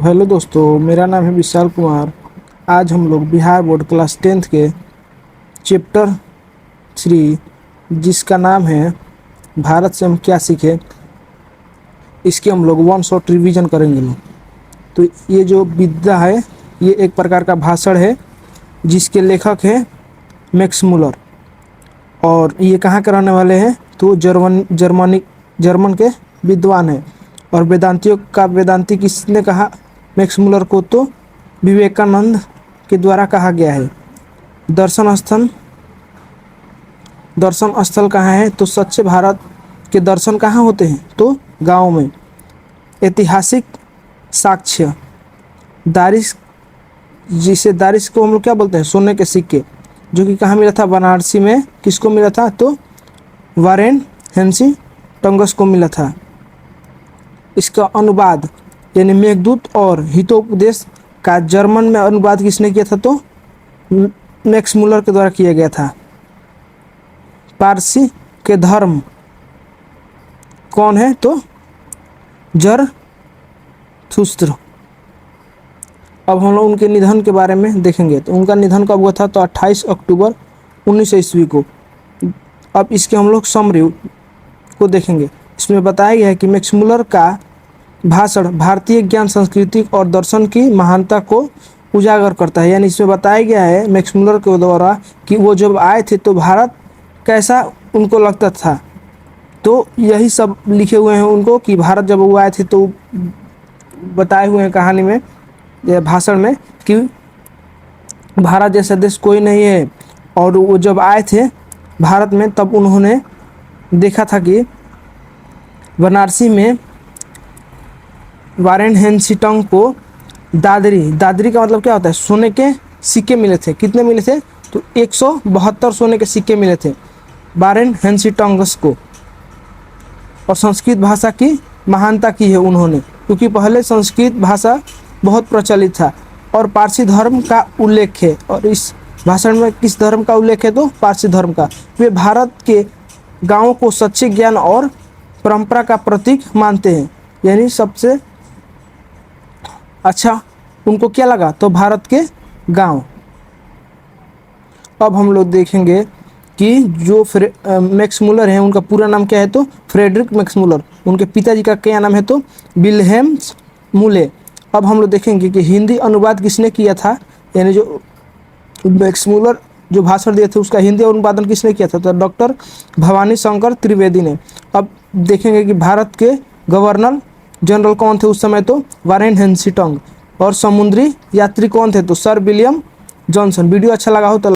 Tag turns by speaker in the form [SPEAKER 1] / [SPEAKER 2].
[SPEAKER 1] Hello दोस्तों, मेरा नाम है विशाल कुमार। आज हम लोग बिहार बोर्ड क्लास 10th के चैप्टर 3 जिसका नाम है भारत से हम क्या सीखे, इसके हम लोग वन शॉट रिवीजन करेंगे लोग। तो ये जो विद्या है ये एक प्रकार का भाषण है जिसके लेखक है मैक्स मुलर। और ये कहाँ के रहने वाले हैं तो जर्मन के विद्वान हैं। और वेदांतियों का वेदांती किसने कहा मैक्स मुलर को, तो विवेकानंद के द्वारा कहा गया है। दर्शन स्थल कहाँ है तो सच्चे भारत के दर्शन कहाँ होते हैं तो गाँव में। ऐतिहासिक साक्ष्य दारिश, जिसे दारिश को हम लोग क्या बोलते हैं सोने के सिक्के, जो कि कहाँ मिला था बनारसी में। किसको मिला था तो वारेन हेंसी टंगस को मिला था। इसका अनुवाद यानी मेघदूत और हितोपदेश का जर्मन में अनुवाद किसने किया था तो मैक्स मुलर के द्वारा किया गया था। पारसी के धर्म कौन है तो जरथुस्त्र। अब हम लोग उनके निधन के बारे में देखेंगे। तो उनका निधन कब हुआ था तो 28 अक्टूबर 1900 ईस्वी को। अब इसके हम लोग समरी को देखेंगे। इसमें बताया गया है कि मैक्स मुलर का भाषण भारतीय ज्ञान, संस्कृति और दर्शन की महानता को उजागर करता है। यानी इसमें बताया गया है मैक्स मुलर के द्वारा कि वो जब आए थे तो भारत कैसा उनको लगता था। तो यही सब लिखे हुए हैं उनको कि भारत जब वो आए थे तो बताए हुए हैं कहानी में, भाषण में, कि भारत जैसा देश कोई नहीं है। और वो जब आए थे भारत में तब उन्होंने देखा था कि बनारसी में वारेन हेंसिटंग को दादरी का मतलब क्या होता है सोने के सिक्के मिले थे। कितने मिले थे तो 172 सोने के सिक्के मिले थे वारेन हेंसिटंगस को। और संस्कृत भाषा की महानता की है उन्होंने, क्योंकि पहले संस्कृत भाषा बहुत प्रचलित था। और पारसी धर्म का उल्लेख है। और इस भाषण में किस धर्म का उल्लेख है तो पारसी धर्म का। वे भारत के गाँवों को सच्चे ज्ञान और परंपरा का प्रतीक मानते हैं। यानी सबसे अच्छा उनको क्या लगा तो भारत के गांव। अब हम लोग देखेंगे कि जो मैक्स मुलर हैं उनका पूरा नाम क्या है तो फ्रेडरिक मैक्स मुलर। उनके पिताजी का क्या नाम है तो विल्हेम्स मुले। अब हम लोग देखेंगे कि हिंदी अनुवाद किसने किया था। यानी जो मैक्स मुलर जो भाषण दिए थे उसका हिंदी अनुवादन किसने किया था तो डॉक्टर भवानी शंकर त्रिवेदी ने। अब देखेंगे कि भारत के गवर्नर जनरल कौन थे उस समय तो वारेन हेंसिटंग। और समुद्री यात्री कौन थे तो सर विलियम जॉनसन। वीडियो अच्छा लगा हो तो